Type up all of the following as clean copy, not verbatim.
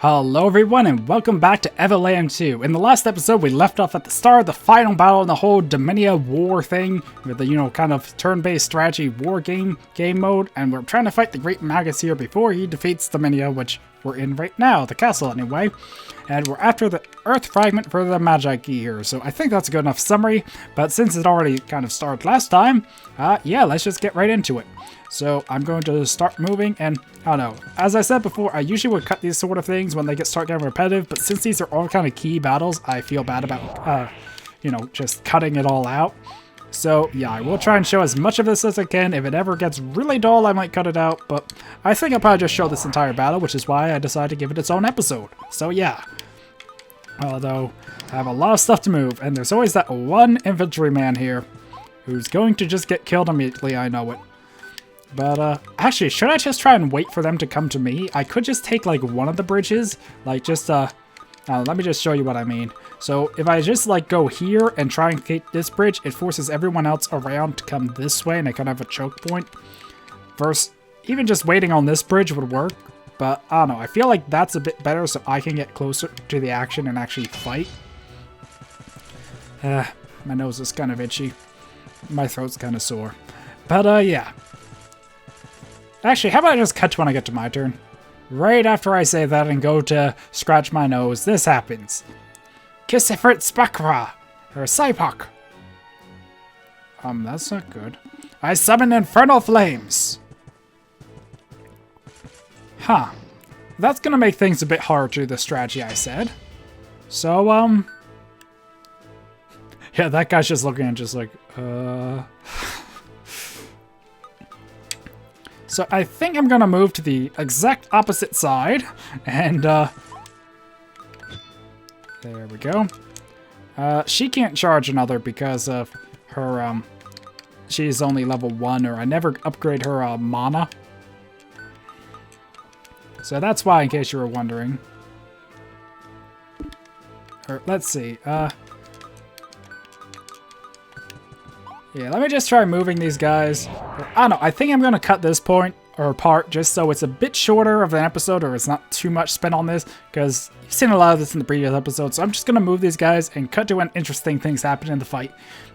Hello everyone and welcome back to Evoland 2. In the last episode we left off at the start of the final battle in the whole Dominia war thing with the kind of turn-based strategy war game mode, and we're trying to fight the Great Magus here before he defeats Dominia, which we're in right now, the castle anyway. And we're after the Earth Fragment for the Magi Key here, so I think that's a good enough summary, but since it already kind of started last time, yeah, let's just get right into it. So I'm going to start moving, and I don't know, as I said before, I usually would cut these sort of things when they start getting repetitive, but since these are all kind of key battles, I feel bad about, just cutting it all out. So yeah, I will try and show as much of this as I can. If it ever gets really dull, I might cut it out, but I think I'll probably just show this entire battle, which is why I decided to give it its own episode. So yeah. Although, I have a lot of stuff to move, and there's always that one infantryman here who's going to just get killed immediately, I know it. But, actually, should I just try and wait for them to come to me? I could just take, like, one of the bridges, like, just, let me just show you what I mean. So, if I just, like, go here and try and take this bridge, it forces everyone else around to come this way, and I kind of have a choke point. Versus, even just waiting on this bridge would work, but, I don't know, I feel like that's a bit better so I can get closer to the action and actually fight. My nose is kind of itchy. My throat's kind of sore. But, yeah. Actually, how about I just cut to when I get to my turn? Right after I say that and go to scratch my nose, this happens. Kissifrit Spakra, or Saipak. That's not good. I summon infernal flames. Huh. That's gonna make things a bit harder to the strategy I said. So, yeah, that guy's just looking and just like, So I think I'm gonna move to the exact opposite side, and, there we go. She can't charge another because of her, she's only level 1, or I never upgrade her, mana. So that's why, in case you were wondering. Or, let's see, yeah, let me just try moving these guys. I don't know, I think I'm going to cut this point, or part, just so it's a bit shorter of an episode, or it's not too much spent on this, because you've seen a lot of this in the previous episode, so I'm just going to move these guys and cut to when interesting things happen in the fight,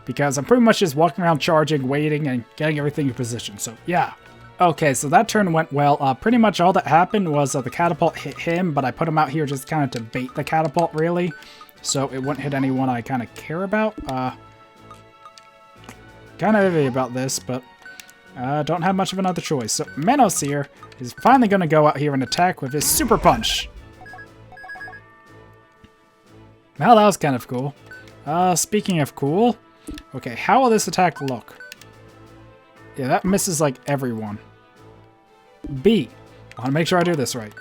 because I'm pretty much just walking around charging, waiting, and getting everything in position, so yeah. Okay, so that turn went well. Pretty much all that happened was the catapult hit him, but I put him out here just kind of to bait the catapult, really, so it wouldn't hit anyone I kind of care about. Kind of iffy about this, but don't have much of another choice. So Menos here is finally going to go out here and attack with his super punch. Well, that was kind of cool. Speaking of cool, okay, how will this attack look? Yeah, that misses like everyone. B. I want to make sure I do this right.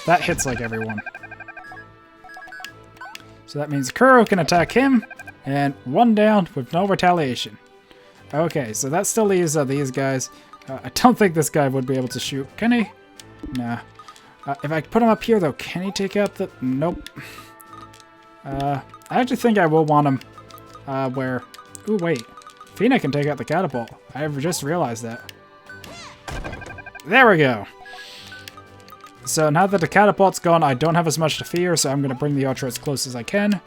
That hits like everyone. So that means Kuro can attack him. And one down with no retaliation. Okay, so that still leaves these guys. I don't think this guy would be able to shoot. Can he? Nah. If I put him up here, though, can he take out the... Nope. I actually think I will want him where... Ooh, wait. Fina can take out the catapult. I just realized that. There we go. So now that the catapult's gone, I don't have as much to fear, so I'm going to bring the archer as close as I can.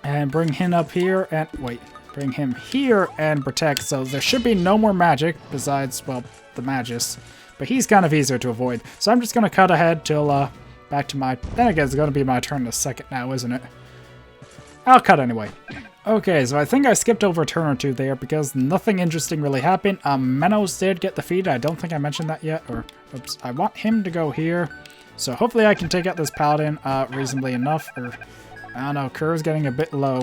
And bring him up here, and wait, bring him here and protect, so there should be no more magic besides, well, the Magus. But he's kind of easier to avoid. So I'm just going to cut ahead till, back to my, then again, it's going to be my turn in a second now, isn't it? I'll cut anyway. Okay, so I think I skipped over a turn or two there because nothing interesting really happened. Menos did get defeated, I don't think I mentioned that yet, or, oops, I want him to go here. So hopefully I can take out this paladin, reasonably enough, or... I don't know, Kuro's getting a bit low,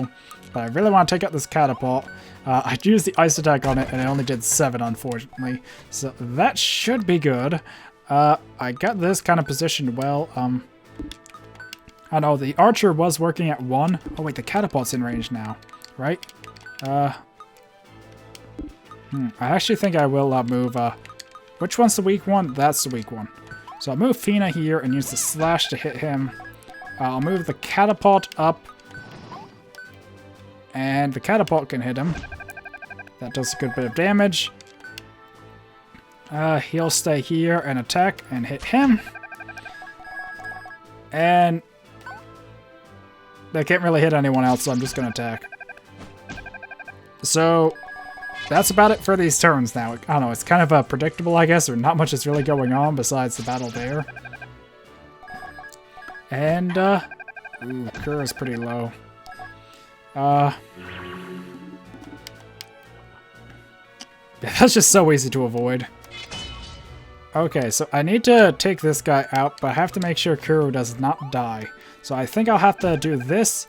but I really want to take out this catapult. I used the ice attack on it, and it only did 7, unfortunately. So that should be good. I got this kind of positioned well. I know, the archer was working at 1. Oh wait, the catapult's in range now, right? I actually think I will move, which one's the weak one? That's the weak one. So I'll move Fina here and use the slash to hit him. I'll move the catapult up, and the catapult can hit him. That does a good bit of damage. He'll stay here and attack and hit him. And they can't really hit anyone else, so I'm just going to attack. So that's about it for these turns now. I don't know, it's kind of predictable, I guess, or not much is really going on besides the battle there. And, ooh, Kura's pretty low. Yeah, that's just so easy to avoid. Okay, so I need to take this guy out, but I have to make sure Kuro does not die. So I think I'll have to do this.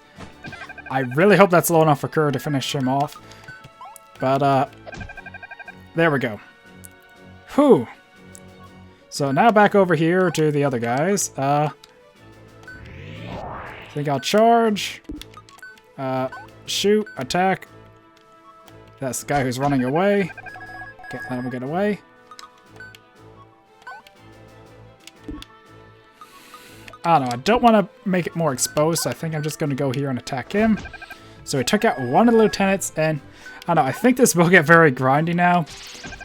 I really hope that's low enough for Kuro to finish him off. But, there we go. Whew. So now back over here to the other guys. I think I'll charge. Shoot, attack. That's the guy who's running away. Can't let him get away. I don't know, I don't want to make it more exposed, so I think I'm just going to go here and attack him. So he took out one of the lieutenants, and I don't know, I think this will get very grindy now.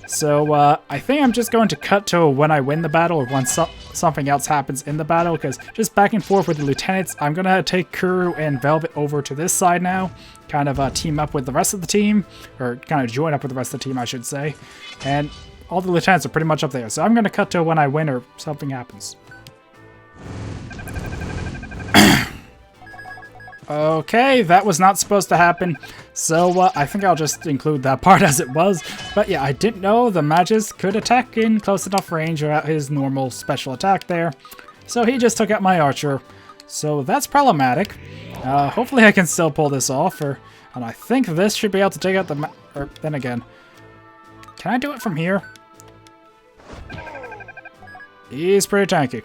So I think I'm just going to cut to when I win the battle or when something else happens in the battle, because just back and forth with the lieutenants, I'm going to take Kuru and Velvet over to this side now, kind of team up with the rest of the team, or kind of join up with the rest of the team, I should say. And all the lieutenants are pretty much up there, so I'm going to cut to when I win or something happens. Okay, that was not supposed to happen, so I think I'll just include that part as it was. But yeah, I didn't know the Magus could attack in close enough range without his normal special attack there. So he just took out my archer. So that's problematic. Hopefully I can still pull this off, and I think this should be able to take out the then again. Can I do it from here? He's pretty tanky.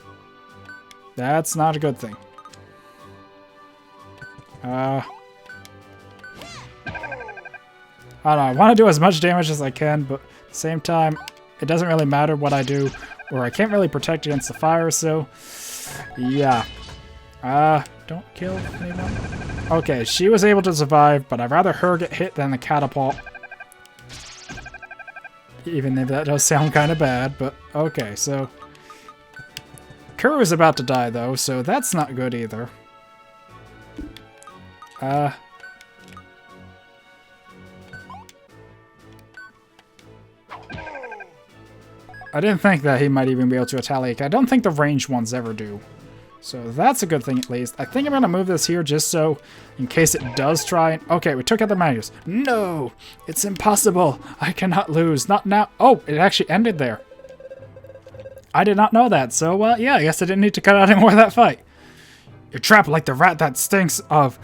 That's not a good thing. I don't know, I want to do as much damage as I can, but at the same time, it doesn't really matter what I do, or I can't really protect against the fire, so yeah. Don't kill anyone. Okay, she was able to survive, but I'd rather her get hit than the catapult. Even if that does sound kind of bad, but okay, so Kuru's about to die though, so that's not good either. I didn't think that he might even be able to retaliate. I don't think the ranged ones ever do. So that's a good thing at least. I think I'm going to move this here just so in case it does try. Okay, we took out the Magus. No! It's impossible! I cannot lose. Not now. Oh, it actually ended there. I did not know that. So, yeah, I guess I didn't need to cut out any more of that fight. You're trapped like the rat that stinks of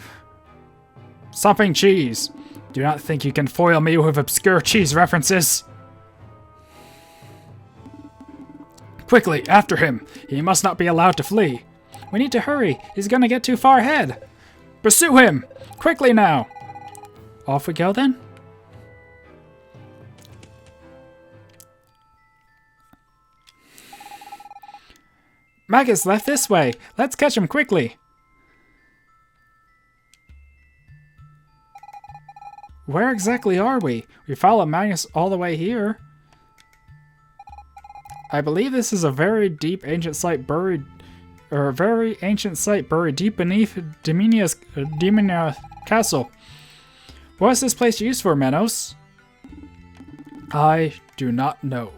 something cheese. Do not think you can foil me with obscure cheese references. Quickly, after him. He must not be allowed to flee. We need to hurry. He's gonna get too far ahead. Pursue him! Quickly now! Off we go then? Magus left this way. Let's catch him quickly. Where exactly are we? We followed Magus all the way here. I believe this is a very deep ancient site buried, or a very ancient site buried deep beneath Demonia's castle. What is this place used for, Manos? I do not know.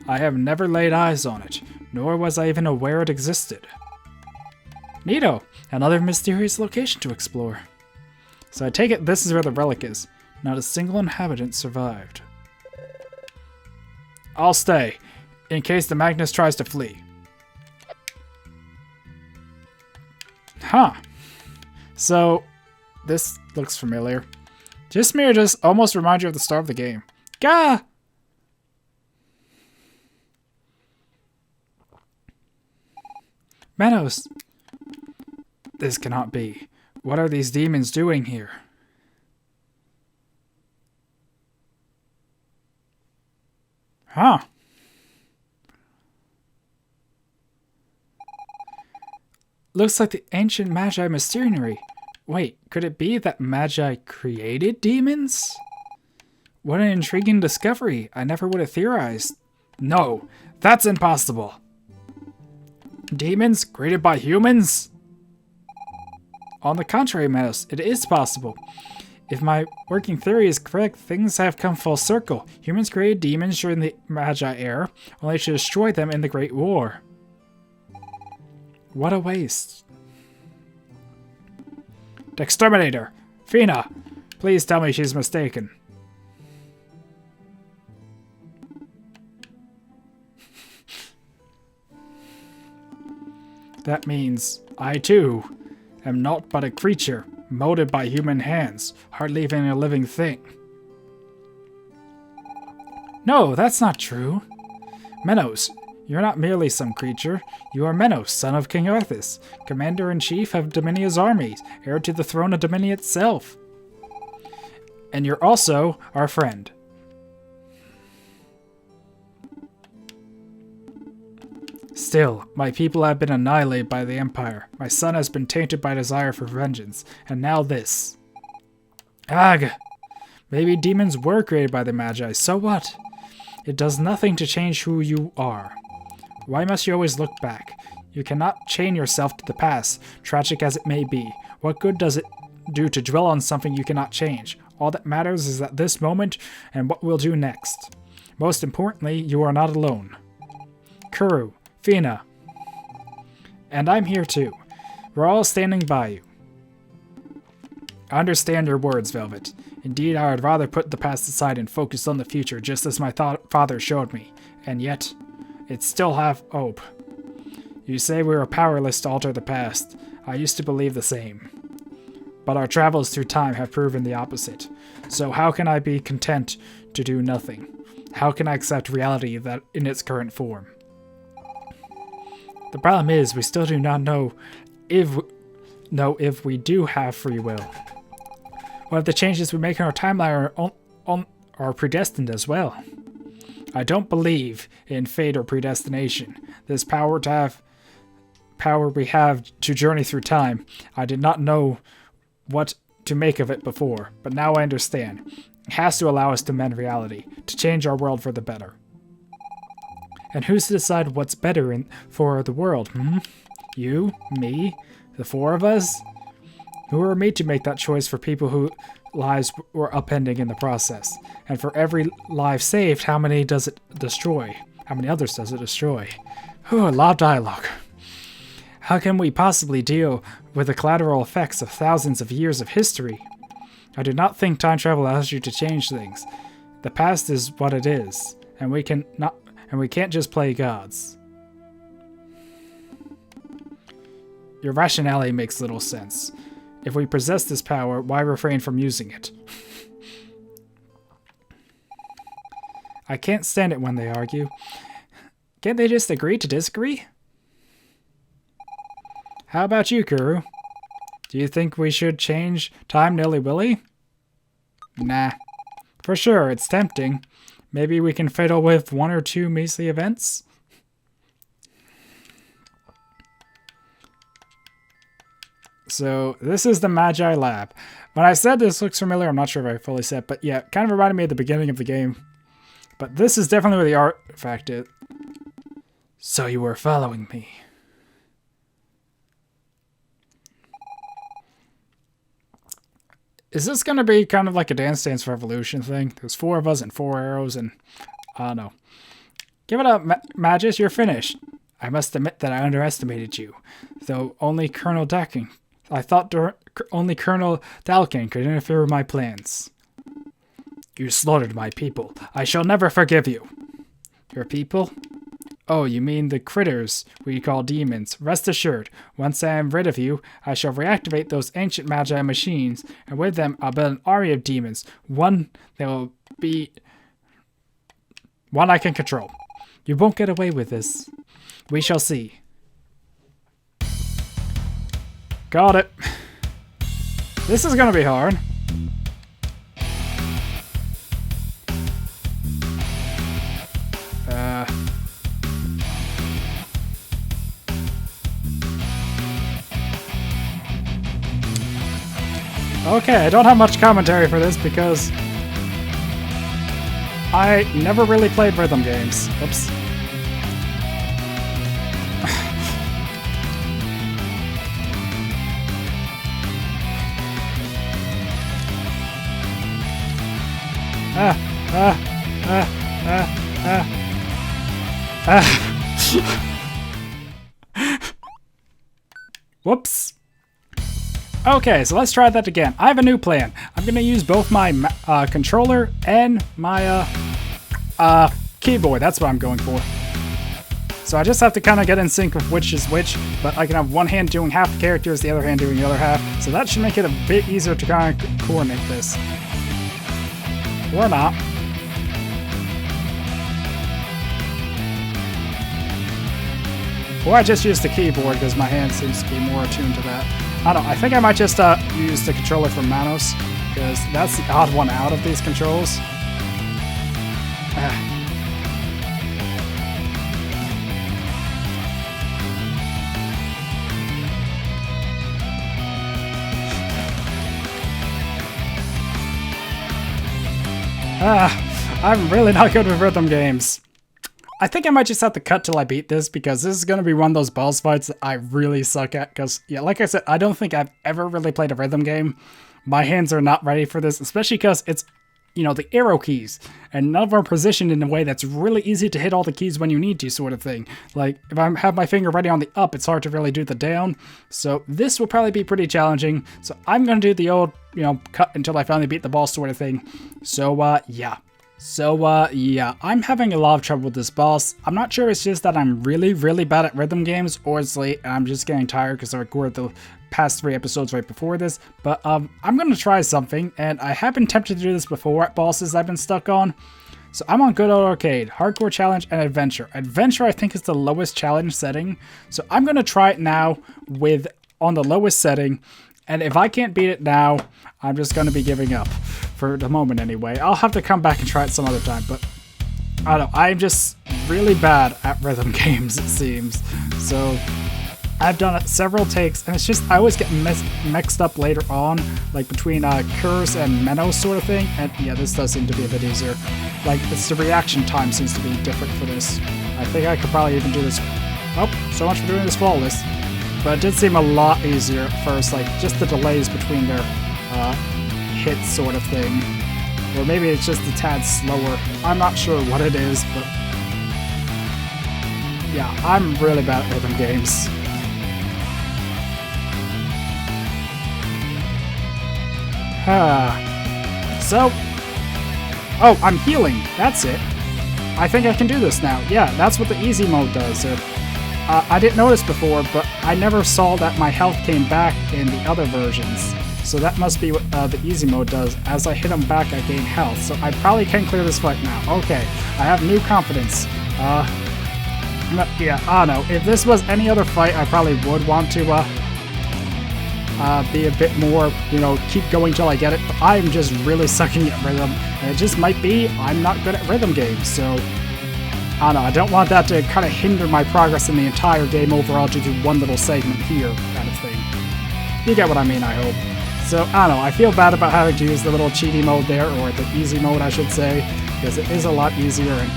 I have never laid eyes on it, nor was I even aware it existed. Neato, another mysterious location to explore. So I take it this is where the relic is. Not a single inhabitant survived. I'll stay, in case the Magus tries to flee. Huh. So, this looks familiar. Just almost reminds you of the start of the game. Gah! Manos! This cannot be. What are these demons doing here? Huh. Looks like the ancient Magi machinery. Wait, could it be that Magi created demons? What an intriguing discovery. I never would have theorized. No, that's impossible. Demons created by humans? On the contrary, Meadows, it is possible. If my working theory is correct, things have come full circle. Humans created demons during the Magi era, only to destroy them in the Great War. What a waste. The Exterminator! Fina! Please tell me she's mistaken. That means I, too, am naught but a creature, molded by human hands, hardly even a living thing. No, that's not true. Menos, you're not merely some creature. You are Menos, son of King Arthas, commander-in-chief of Dominia's armies, heir to the throne of Dominia itself. And you're also our friend. Still, my people have been annihilated by the Empire. My son has been tainted by desire for vengeance, and now this. Ugh! Maybe demons were created by the Magi, so what? It does nothing to change who you are. Why must you always look back? You cannot chain yourself to the past, tragic as it may be. What good does it do to dwell on something you cannot change? All that matters is at this moment and what we'll do next. Most importantly, you are not alone. Kuru, Fina, and I'm here too. We're all standing by you. I understand your words, Velvet. Indeed, I would rather put the past aside and focus on the future, just as my father showed me. And yet, it still have hope. You say we are powerless to alter the past. I used to believe the same. But our travels through time have proven the opposite. So how can I be content to do nothing? How can I accept reality that in its current form? The problem is, we still do not know if we do have free will. What if the changes we make in our timeline are predestined as well? I don't believe in fate or predestination. This power we have to journey through time, I did not know what to make of it before, but now I understand. It has to allow us to mend reality, to change our world for the better. And who's to decide what's better for the world, You? Me? The four of us? Who are me to make that choice for people whose lives were upending in the process? And for every life saved, how many does it destroy? How many others does it destroy? Whew, a lot of dialogue. How can we possibly deal with the collateral effects of thousands of years of history? I do not think time travel allows you to change things. The past is what it is, and we can't just play gods. Your rationality makes little sense. If we possess this power, why refrain from using it? I can't stand it when they argue. Can't they just agree to disagree? How about you, Kuru? Do you think we should change time nilly-willy? Nah. For sure, it's tempting. Maybe we can fiddle with one or two measly events? So, this is the Magi Lab. When I said this looks familiar, I'm not sure if I fully said, but yeah, kind of reminded me at the beginning of the game. But this is definitely where the artifact is. So you were following me. Is this going to be kind of like a Dance Dance Revolution thing? There's four of us and 4 arrows and... I don't know. Give it up, Magus, you're finished. I must admit that I underestimated you. Though only Colonel Dalkin... I thought only Colonel Dalkin could interfere with my plans. You slaughtered my people. I shall never forgive you. Your people? Oh, you mean the critters we call demons. Rest assured, once I am rid of you, I shall reactivate those ancient Magi machines, and with them I'll build an army of demons. One I can control. You won't get away with this. We shall see. Got it. This is gonna be hard. Okay, I don't have much commentary for this because I never really played rhythm games. Oops. Whoops. Okay, so let's try that again. I have a new plan. I'm gonna use both my controller and my keyboard. That's what I'm going for. So I just have to kind of get in sync with which is which, but I can have one hand doing half the characters, the other hand doing the other half. So that should make it a bit easier to kind of coordinate this. Or not. Or I just use the keyboard because my hand seems to be more attuned to that. I don't know, I think I might just use the controller for Manos, because that's the odd one out of these controls. I'm really not good with rhythm games. I think I might just have to cut till I beat this, because this is going to be one of those boss fights that I really suck at, because, yeah, like I said, I don't think I've ever really played a rhythm game. My hands are not ready for this, especially because it's, you know, the arrow keys, and none of them are positioned in a way that's really easy to hit all the keys when you need to, sort of thing. Like, if I have my finger ready on the up, it's hard to really do the down, so this will probably be pretty challenging. So I'm going to do the old, you know, cut until I finally beat the boss sort of thing. So, yeah. So, yeah, I'm having a lot of trouble with this boss. I'm not sure it's just that I'm really, really bad at rhythm games, or it's late and I'm just getting tired because I recorded the past 3 episodes right before this. But, I'm going to try something, and I have been tempted to do this before at bosses I've been stuck on. So I'm on Good Old Arcade, Hardcore Challenge, and Adventure. Adventure, I think, is the lowest challenge setting. So I'm going to try it now on the lowest setting. And if I can't beat it now, I'm just going to be giving up. For the moment anyway. I'll have to come back and try it some other time, but I don't know. I'm just really bad at rhythm games, it seems. So I've done it several takes, and it's just I always get mixed up later on, like between Curse and Menos sort of thing. And yeah, this does seem to be a bit easier. Like, it's the reaction time seems to be different for this. I think I could probably even do this. Oh, so much for doing this flawless. But it did seem a lot easier at first, like just the delays between their hits sort of thing. Or maybe it's just a tad slower. I'm not sure what it is, but yeah, I'm really bad at rhythm games. So, oh, I'm healing. That's it. I think I can do this now. Yeah, that's what the easy mode does. I didn't notice before, but I never saw that my health came back in the other versions. So that must be what the easy mode does. As I hit them back, I gain health. So I probably can clear this fight now. Okay, I have new confidence. Yeah, I don't know. If this was any other fight, I probably would want to be a bit more, you know, keep going till I get it. But I'm just really sucking at rhythm. And it just might be I'm not good at rhythm games. So I don't know. I don't want that to kind of hinder my progress in the entire game overall due to one little segment here, kind of thing. You get what I mean, I hope. So, I don't know, I feel bad about having to use the little cheaty mode there, or the easy mode, I should say, because it is a lot easier, and,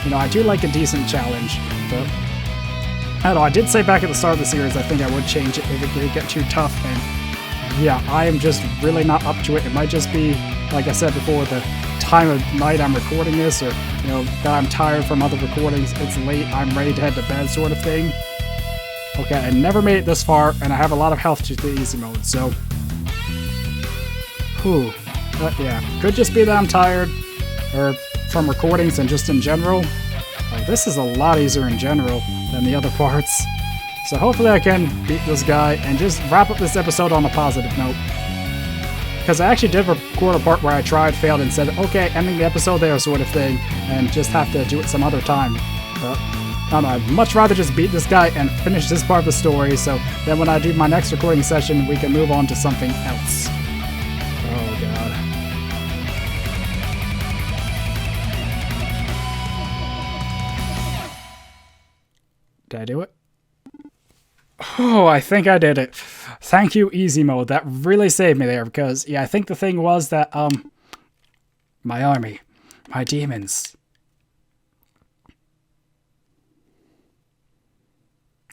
you know, I do like a decent challenge, but, I don't know, I did say back at the start of the series I think I would change it if it did get too tough, and, yeah, I am just really not up to it. It might just be, like I said before, the time of night I'm recording this, or, you know, that I'm tired from other recordings, it's late, I'm ready to head to bed sort of thing. Okay, I never made it this far, and I have a lot of health to the easy mode, so... Whew. Yeah, could just be that I'm tired, or from recordings and just in general. Like, this is a lot easier in general than the other parts. So hopefully I can beat this guy and just wrap up this episode on a positive note. Because I actually did record a part where I tried, failed, and said, okay, ending the episode there sort of thing, and just have to do it some other time. But, I don't know, I'd much rather just beat this guy and finish this part of the story, so then when I do my next recording session, we can move on to something else. Oh, God. Did I do it? Oh, I think I did it. Thank you, easy mode. That really saved me there, because, yeah, I think the thing was that, my army, my demons.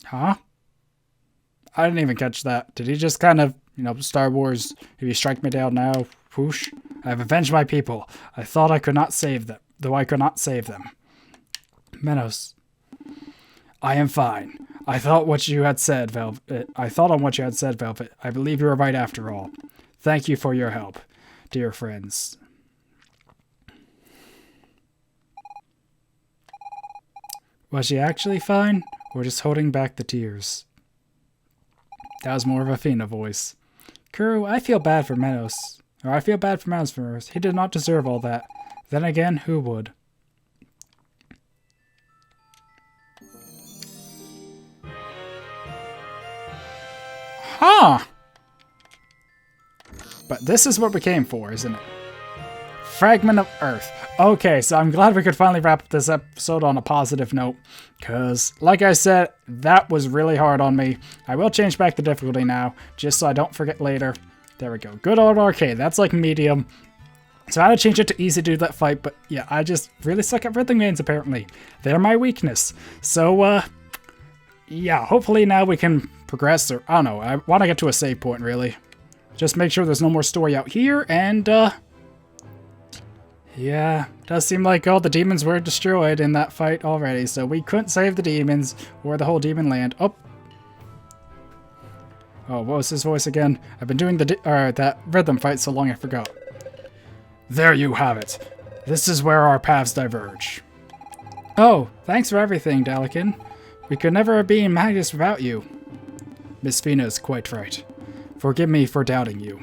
Huh? I didn't even catch that. Did he just kind of, you know, Star Wars, if you strike me down now, whoosh? I have avenged my people. I thought I could not save them, though I could not save them. Menos. I am fine. I thought what you had said, Velvet. I thought on what you had said, Velvet. I believe you were right after all. Thank you for your help, dear friends. Was she actually fine, or just holding back the tears? That was more of a Fina voice. Kuru, I feel bad for Menos. Or I feel bad for Menos. He did not deserve all that. Then again, who would? Huh! But this is what we came for, isn't it? Fragment of Earth. Okay, so I'm glad we could finally wrap up this episode on a positive note. Because, like I said, that was really hard on me. I will change back the difficulty now, just so I don't forget later. There we go. Good old arcade. That's like medium. So I had to change it to easy to do that fight, but yeah, I just really suck at rhythm games, apparently. They're my weakness. So, yeah, hopefully now we can progress, or, I don't know, I want to get to a save point, really. Just make sure there's no more story out here, and, yeah, does seem like all the demons were destroyed in that fight already, so we couldn't save the demons, or the whole demon land. Oh, what was his voice again? I've been doing that rhythm fight so long I forgot. There you have it. This is where our paths diverge. Oh, thanks for everything, Dalikin. We could never have been Magus without you. Miss Fina is quite right. Forgive me for doubting you.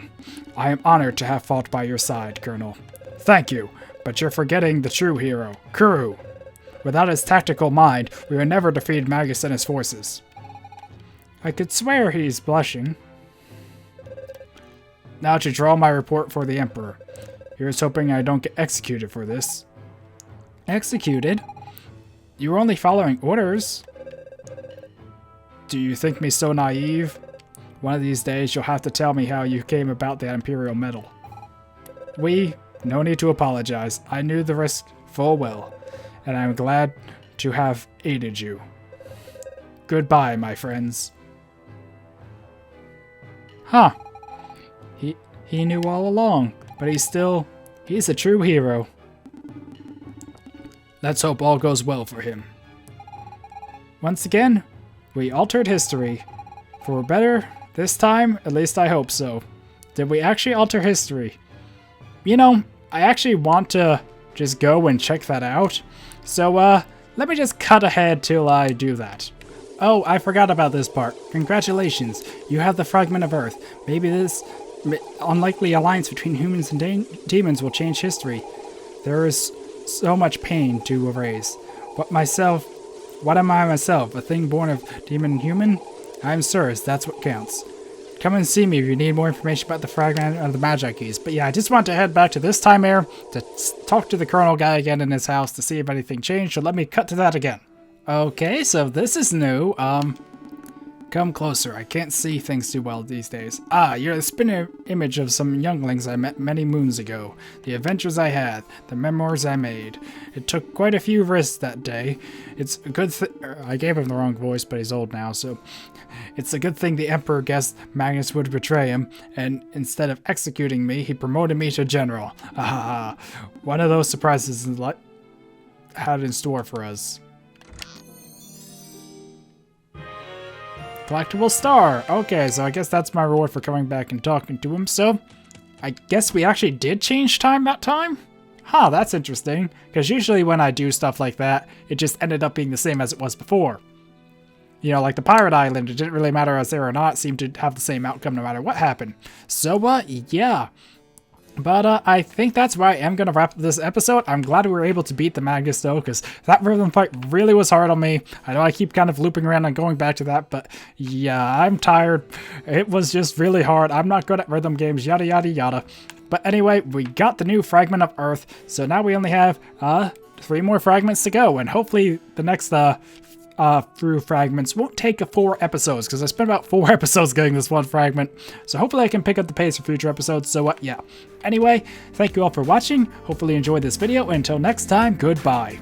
I am honored to have fought by your side, Colonel. Thank you, but you're forgetting the true hero, Kuru. Without his tactical mind, we would never defeat Magus and his forces. I could swear he's blushing. Now to draw my report for the Emperor. Here's hoping I don't get executed for this. Executed? You were only following orders. Do you think me so naive? One of these days you'll have to tell me how you came about that Imperial medal. No need to apologize. I knew the risk full well, and I'm glad to have aided you. Goodbye, my friends. Huh. He knew all along, but he's a true hero. Let's hope all goes well for him. Once again, we altered history. For better this time, at least I hope so. Did we actually alter history? You know, I actually want to just go and check that out. So, let me just cut ahead till I do that. Oh, I forgot about this part. Congratulations, you have the Fragment of Earth. Maybe this unlikely alliance between humans and demons will change history. There is so much pain to erase. What am I myself? A thing born of demon and human? I'm Cirrus, that's what counts. Come and see me if you need more information about the Fragment of the Magi Keys. But yeah, I just want to head back to this time here to talk to the Colonel guy again in his house to see if anything changed, so let me cut to that again. Okay, so this is new. Come closer. I can't see things too well these days. Ah, you're the spinner image of some younglings I met many moons ago. The adventures I had, the memoirs I made. It took quite a few risks that day. It's a good I gave him the wrong voice, but he's old now, so... It's a good thing the Emperor guessed Magnus would betray him, and instead of executing me, he promoted me to General. Ah, one of those surprises had in store for us. Collectible star. Okay, so I guess that's my reward for coming back and talking to him. So, I guess we actually did change time that time? Huh, that's interesting. Because usually when I do stuff like that, it just ended up being the same as it was before. You know, like the Pirate Island, it didn't really matter I was there or not. It seemed to have the same outcome no matter what happened. So, yeah. But I think that's where I am going to wrap up this episode. I'm glad we were able to beat the Magus, though, because that rhythm fight really was hard on me. I know I keep kind of looping around and going back to that, but yeah, I'm tired. It was just really hard. I'm not good at rhythm games, yada, yada, yada. But anyway, we got the new Fragment of Earth, so now we only have 3 more fragments to go, and hopefully the next through fragments won't take 4 episodes, because I spent about 4 episodes getting this one fragment, so hopefully I can pick up the pace for future episodes. So yeah, anyway, thank you all for watching. Hopefully you enjoyed this video, and until next time, goodbye.